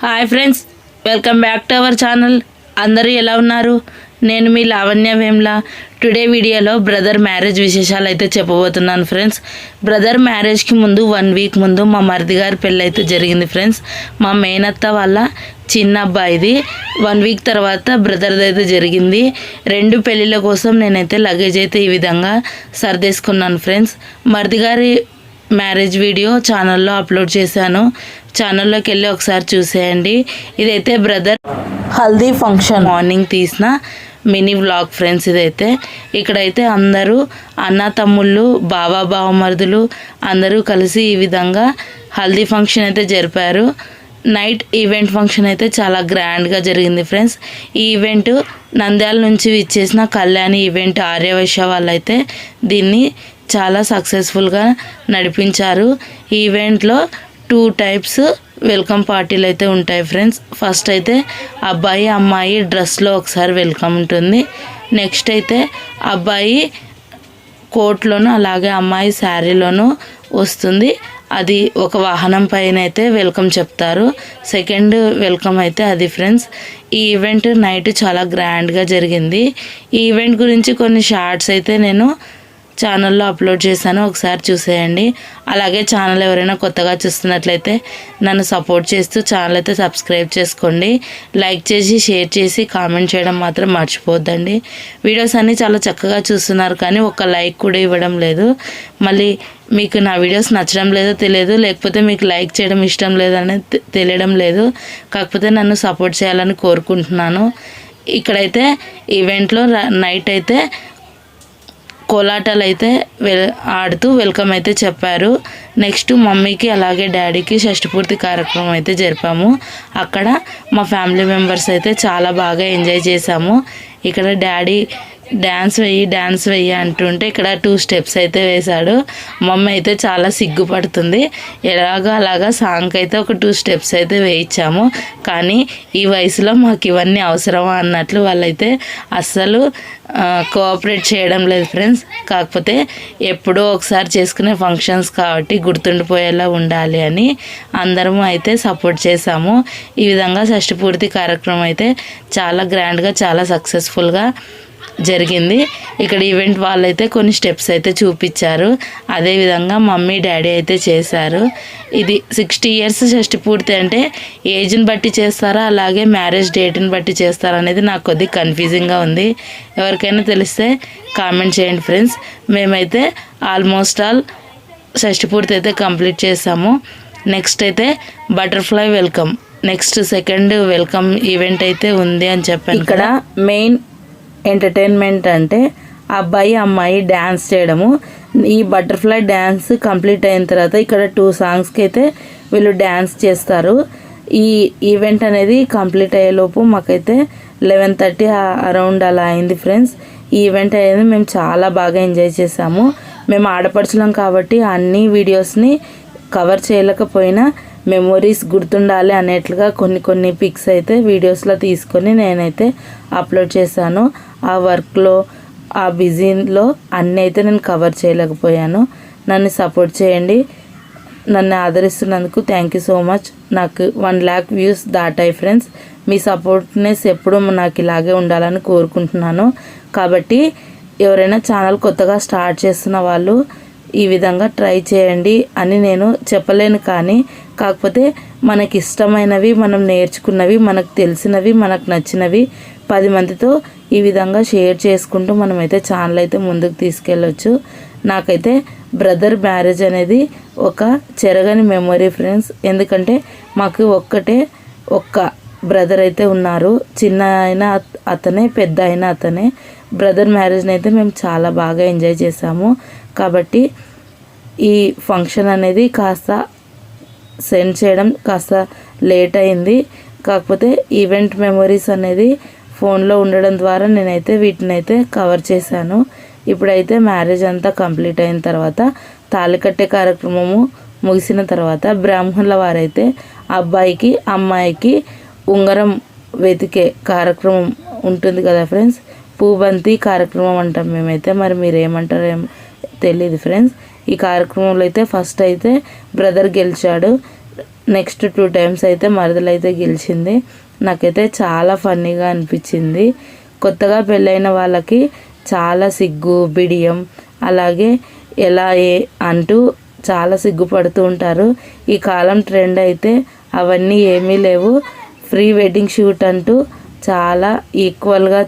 Hi friends, welcome back to our channel. అందరూ ఎలా ఉన్నారు? నేను మీ లావణ్య వేమ్ల. టుడే వీడియోలో బ్రదర్ మ్యారేజ్ విశేషాలు అయితే చెప్పబోతున్నాను ఫ్రెండ్స్. బ్రదర్ మ్యారేజ్కి ముందు 1 వీక్ ముందు మా మరిది గారి పెళ్ళి అయితే జరిగింది ఫ్రెండ్స్. మా మేనత్త వాళ్ళ చిన్న అబ్బాయిది 1 వీక్ తర్వాత బ్రదర్ది అయితే జరిగింది. 2 పెళ్ళిళ్ళ కోసం నేనైతే లగేజ్ అయితే ఈ విధంగా సర్దేసుకున్నాను ఫ్రెండ్స్. మరిది గారి మ్యారేజ్ వీడియో ఛానల్లో అప్లోడ్ చేశాను. ఛానల్లోకి వెళ్ళి ఒకసారి చూసేయండి. ఇదైతే బ్రదర్ హల్దీ ఫంక్షన్ మార్నింగ్ తీసిన మినీ వ్లాగ్ ఫ్రెండ్స్. ఇదైతే ఇక్కడైతే అందరూ అన్న తమ్ముళ్ళు, బావ బావమరుదులు అందరూ కలిసి ఈ విధంగా హల్దీ ఫంక్షన్ అయితే జరిపారు. నైట్ ఈవెంట్ ఫంక్షన్ అయితే చాలా గ్రాండ్గా జరిగింది ఫ్రెండ్స్. ఈ ఈవెంట్ నంద్యాల నుంచి ఇచ్చేసిన కళ్యాణి ఈవెంట్ ఆర్యవైశ్య వాళ్ళైతే దీన్ని చాలా సక్సెస్ఫుల్గా నడిపించారు. ఈ ఈవెంట్లో 2 టైప్స్ వెల్కమ్ పార్టీలు అయితే ఉంటాయి ఫ్రెండ్స్. ఫస్ట్ అయితే అబ్బాయి అమ్మాయి డ్రెస్లో ఒకసారి వెల్కమ్ ఉంటుంది. నెక్స్ట్ అయితే అబ్బాయి కోట్లోను అలాగే అమ్మాయి శారీలోను వస్తుంది. అది ఒక వాహనం పైన అయితే వెల్కమ్ చెప్తారు. సెకండ్ వెల్కమ్ అయితే అది ఫ్రెండ్స్. ఈ ఈవెంట్ నైట్ చాలా గ్రాండ్గా జరిగింది. ఈ ఈవెంట్ గురించి కొన్ని షార్ట్స్ అయితే నేను ఛానల్లో అప్లోడ్ చేశాను, ఒకసారి చూసేయండి. అలాగే ఛానల్ ఎవరైనా కొత్తగా చూస్తున్నట్లయితే నన్ను సపోర్ట్ చేస్తూ ఛానల్ అయితే సబ్స్క్రైబ్ చేసుకోండి. లైక్ చేసి షేర్ చేసి కామెంట్ చేయడం మాత్రం మర్చిపోద్దండి. వీడియోస్ అన్నీ చాలా చక్కగా చూస్తున్నారు కానీ ఒక్క లైక్ కూడా ఇవ్వడం లేదు. మళ్ళీ మీకు నా వీడియోస్ నచ్చడం లేదో తెలియదు, లేకపోతే మీకు లైక్ చేయడం ఇష్టం లేదనేది తెలియడం లేదు. కాకపోతే నన్ను సపోర్ట్ చేయాలని కోరుకుంటున్నాను. ఇక్కడైతే ఈవెంట్లో నైట్ అయితే కోలాటాలు అయితే ఆడుతూ వెల్కమ్ అయితే చెప్పారు. నెక్స్ట్ మమ్మీకి అలాగే డాడీకి షష్ఠపూర్తి కార్యక్రమం అయితే జరిపాము. అక్కడ మా ఫ్యామిలీ మెంబర్స్ అయితే చాలా బాగా ఎంజాయ్ చేశాము. ఇక్కడ డాడీ డ్యాన్స్ వెయ్యి అంటుంటే ఇక్కడ 2 స్టెప్స్ అయితే వేశాడు. మమ్మీ అయితే చాలా సిగ్గుపడుతుంది. అలాగా సాంగ్కి అయితే ఒక 2 స్టెప్స్ అయితే వేయించాము. కానీ ఈ వయసులో మాకు ఇవన్నీ అవసరమా అన్నట్లు వాళ్ళైతే అస్సలు కోఆపరేట్ చేయడం లేదు ఫ్రెండ్స్. కాకపోతే ఎప్పుడో ఒకసారి చేసుకునే ఫంక్షన్స్ కాబట్టి గుర్తుండిపోయేలా ఉండాలి అని అందరము అయితే సపోర్ట్ చేశాము. ఈ విధంగా షష్ఠపూర్తి కార్యక్రమం అయితే చాలా గ్రాండ్గా చాలా సక్సెస్ఫుల్గా జరిగింది. ఇక్కడ ఈవెంట్ వాళ్ళైతే కొన్ని స్టెప్స్ అయితే చూపించారు. అదేవిధంగా మమ్మీ డాడీ అయితే చేశారు. ఇది 60 ఇయర్స్ షష్ఠపూర్తి అంటే ఏజ్ని బట్టి చేస్తారా అలాగే మ్యారేజ్ డేట్ని బట్టి చేస్తారా అనేది నాకు కొద్దిగా కన్ఫ్యూజింగ్గా ఉంది. ఎవరికైనా తెలిస్తే కామెంట్ చేయండి ఫ్రెండ్స్. మేమైతే ఆల్మోస్ట్ ఆల్ షష్ఠపూర్తి అయితే కంప్లీట్ చేసాము. నెక్స్ట్ అయితే butterfly welcome, next second welcome event అయితే ఉంది అని చెప్పాను. ఇక్కడ మెయిన్ ఎంటర్టైన్మెంట్ అంటే అబ్బాయి అమ్మాయి డ్యాన్స్ చేయడము. ఈ బటర్ఫ్లై డ్యాన్స్ కంప్లీట్ అయిన తర్వాత ఇక్కడ 2 సాంగ్స్కి అయితే వీళ్ళు డ్యాన్స్ చేస్తారు. ఈ ఈవెంట్ అనేది కంప్లీట్ అయ్యేలోపు మాకైతే 11:30 అరౌండ్ అలా అయింది ఫ్రెండ్స్. ఈ ఈవెంట్ అనేది మేము చాలా బాగా ఎంజాయ్ చేసాము. మేము ఆడపడుచులం కాబట్టి అన్ని వీడియోస్ని కవర్ చేయలేకపోయినా మెమొరీస్ గుర్తుండాలి అనేట్లుగా కొన్ని పిక్స్ అయితే వీడియోస్లో తీసుకొని నేనైతే అప్లోడ్ చేశాను. ఆ వర్క్లో ఆ బిజీలో అన్నీ అయితే నేను కవర్ చేయలేకపోయాను. నన్ను సపోర్ట్ చేయండి. నన్ను ఆదరిస్తున్నందుకు థ్యాంక్ యూ సో మచ్. నాకు 1 lakh వ్యూస్ దాటాయి ఫ్రెండ్స్. మీ సపోర్ట్నెస్ ఎప్పుడూ నాకు ఇలాగే ఉండాలని కోరుకుంటున్నాను. కాబట్టి ఎవరైనా ఛానల్ కొత్తగా స్టార్ట్ చేస్తున్న వాళ్ళు ఈ విధంగా ట్రై చేయండి అని నేను చెప్పలేను. కానీ కాకపోతే మనకి ఇష్టమైనవి, మనం నేర్చుకున్నవి, మనకు తెలిసినవి, మనకు నచ్చినవి 10 మందితో ఈ విధంగా షేర్ చేసుకుంటూ మనమైతే ఛానల్ అయితే ముందుకు తీసుకెళ్ళొచ్చు. నాకైతే బ్రదర్ మ్యారేజ్ అనేది ఒక చెరగని మెమొరీ ఫ్రెండ్స్. ఎందుకంటే మాకు ఒక్క బ్రదర్ అయితే ఉన్నారు. చిన్న అయినా అతనే, పెద్ద అయినా అతనే. బ్రదర్ మ్యారేజ్ని అయితే మేము చాలా బాగా ఎంజాయ్ చేసాము. కాబట్టి ఈ ఫంక్షన్ అనేది కాస్త సెండ్ చేయడం కాస్త లేట్ అయింది. కాకపోతే ఈవెంట్ మెమొరీస్ అనేది ఫోన్లో ఉండడం ద్వారా నేనైతే వీటిని అయితే కవర్ చేశాను. ఇప్పుడైతే మ్యారేజ్ అంతా కంప్లీట్ అయిన తర్వాత తాళి కట్టే కార్యక్రమము ముగిసిన తర్వాత బ్రాహ్మణుల వారైతే అబ్బాయికి అమ్మాయికి ఉంగరం వెతికే కార్యక్రమం ఉంటుంది కదా ఫ్రెండ్స్. పూబంతి కార్యక్రమం అంటాం మేమైతే. మరి మీరు ఏమంటారో తెలియదు ఫ్రెండ్స్. ఈ కార్యక్రమంలో అయితే ఫస్ట్ అయితే బ్రదర్ గెలిచాడు. నెక్స్ట్ 2 టైమ్స్ అయితే మరదలైతే గెలిచింది. నాకైతే చాలా ఫన్నీగా అనిపించింది. కొత్తగా పెళ్ళైన వాళ్ళకి చాలా సిగ్గు బిడియం అలాగే ఎలా అంటూ చాలా సిగ్గుపడుతూ ఉంటారు. ఈ కాలం ట్రెండ్ అయితే అవన్నీ ఏమీ లేవు. ప్రీ వెడ్డింగ్ షూట్ అంటూ చాలా ఈక్వల్గా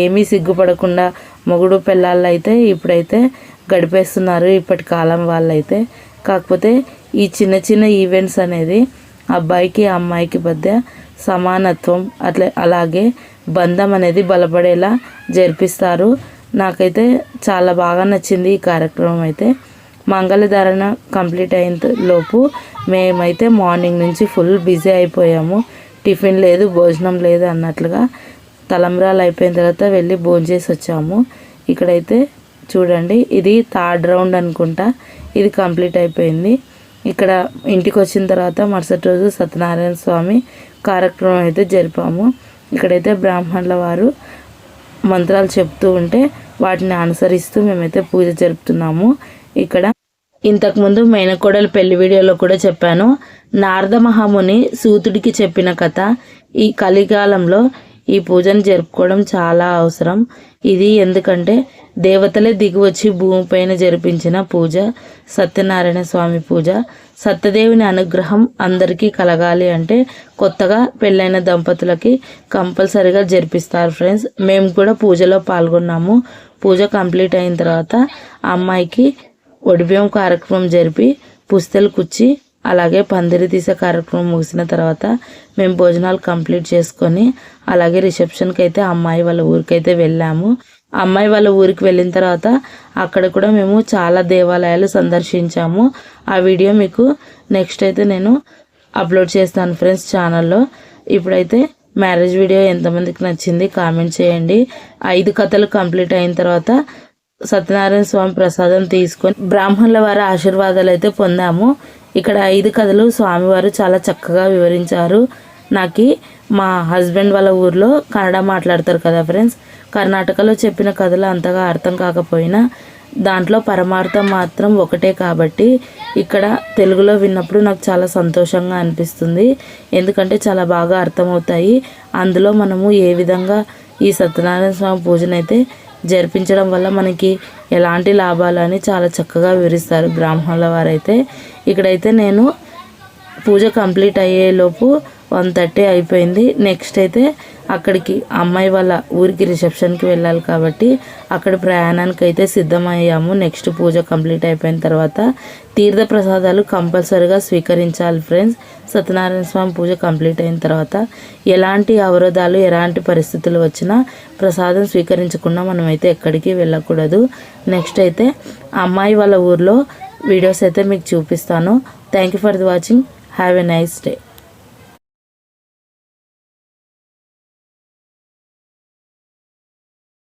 ఏమీ సిగ్గుపడకుండా మొగుడు పెళ్ళాళ్ళు అయితే ఇప్పుడైతే గడిపేస్తున్నారు ఇప్పటి కాలం వాళ్ళైతే. కాకపోతే ఈ చిన్న చిన్న ఈవెంట్స్ అనేది అబ్బాయికి అమ్మాయికి మధ్య సమానత్వం అలాగే బంధం అనేది బలపడేలా జరిపిస్తారు. నాకైతే చాలా బాగా నచ్చింది ఈ కార్యక్రమం అయితే. మంగళధారణ కంప్లీట్ అయిన లోపు మేమైతే మార్నింగ్ నుంచి ఫుల్ బిజీ అయిపోయాము. టిఫిన్ లేదు భోజనం లేదు అన్నట్లుగా తలంబ్రాలు అయిపోయిన తర్వాత వెళ్ళి భోంచేసి వచ్చాము. ఇక్కడైతే చూడండి ఇది 3rd రౌండ్ అనుకుంటా, ఇది కంప్లీట్ అయిపోయింది. ఇక్కడ ఇంటికి వచ్చిన తర్వాత మరుసటి రోజు సత్యనారాయణ స్వామి కార్యక్రమం అయితే జరిపాము. ఇక్కడైతే బ్రాహ్మణుల వారు మంత్రాలు చెప్తూ ఉంటే వాటిని అనుసరిస్తూ మేమైతే పూజ జరుపుతున్నాము. ఇక్కడ ఇంతకుముందు మేనకోడల పెళ్లి వీడియోలో కూడా చెప్పాను. నారద మహాముని సూతుడికి చెప్పిన కథ. ఈ కలికాలంలో ఈ పూజను జరుపుకోవడం చాలా అవసరం. ఇది ఎందుకంటే దేవతలే దిగివచ్చి భూమిపైన జరిపించిన పూజ సత్యనారాయణ స్వామి పూజ. సత్యదేవుని అనుగ్రహం అందరికీ కలగాలి అంటే కొత్తగా పెళ్ళైన దంపతులకి కంపల్సరీగా జరిపిస్తారు ఫ్రెండ్స్. మేము కూడా పూజలో పాల్గొన్నాము. పూజ కంప్లీట్ అయిన తర్వాత అమ్మాయికి ఒడిబియ్యం కార్యక్రమం జరిపి పుస్తలు కుచ్చి అలాగే పందిరి తీసే కార్యక్రమం ముగిసిన తర్వాత మేము భోజనాలు కంప్లీట్ చేసుకొని అలాగే రిసెప్షన్కి అయితే అమ్మాయి వాళ్ళ ఊరికైతే వెళ్ళాము. అమ్మాయి వాళ్ళ ఊరికి వెళ్ళిన తర్వాత అక్కడ కూడా మేము చాలా దేవాలయాలు సందర్శించాము. ఆ వీడియో మీకు నెక్స్ట్ అయితే నేను అప్లోడ్ చేస్తాను ఫ్రెండ్స్ ఛానల్లో. ఇప్పుడైతే మ్యారేజ్ వీడియో ఎంతమందికి నచ్చింది కామెంట్ చేయండి. 5 కథలు కంప్లీట్ అయిన తర్వాత సత్యనారాయణ స్వామి ప్రసాదం తీసుకొని బ్రాహ్మణుల వారి ఆశీర్వాదాలు అయితే పొందాము. ఇక్కడ 5 కథలు స్వామివారు చాలా చక్కగా వివరించారు. నాకు మా హస్బెండ్ వాళ్ళ ఊర్లో కన్నడ మాట్లాడతారు కదా ఫ్రెండ్స్, కర్ణాటకలో చెప్పిన కథలు అంతగా అర్థం కాకపోయినా దాంట్లో పరమార్థం మాత్రం ఒకటే కాబట్టి ఇక్కడ తెలుగులో విన్నప్పుడు నాకు చాలా సంతోషంగా అనిపిస్తుంది. ఎందుకంటే చాలా బాగా అర్థమవుతాయి. అందులో మనము ఏ విధంగా ఈ సత్యనారాయణ స్వామి పూజనైతే జరిపించడం వల్ల మనకి ఎలాంటి లాభాలు అని చాలా చక్కగా వివరిస్తారు బ్రాహ్మణుల వారైతే. ఇక్కడైతే నేను పూజ కంప్లీట్ అయ్యేలోపు 1:30 అయిపోయింది. నెక్స్ట్ అయితే అక్కడికి అమ్మాయి వాళ్ళ ఊరికి రిసెప్షన్కి వెళ్ళాలి కాబట్టి అక్కడ ప్రయాణానికి అయితే సిద్ధమయ్యాము. నెక్స్ట్ పూజ కంప్లీట్ అయిపోయిన తర్వాత తీర్థ ప్రసాదాలు కంపల్సరీగా స్వీకరించాలి ఫ్రెండ్స్. సత్యనారాయణ స్వామి పూజ కంప్లీట్ అయిన తర్వాత ఎలాంటి అవరోధాలు ఎలాంటి పరిస్థితులు వచ్చినా ప్రసాదం స్వీకరించకుండా మనమైతే ఎక్కడికి వెళ్ళకూడదు. నెక్స్ట్ అయితే అమ్మాయి వాళ్ళ ఊర్లో వీడియోస్ అయితే మీకు చూపిస్తాను. Thank you for the watching. Have a nice day.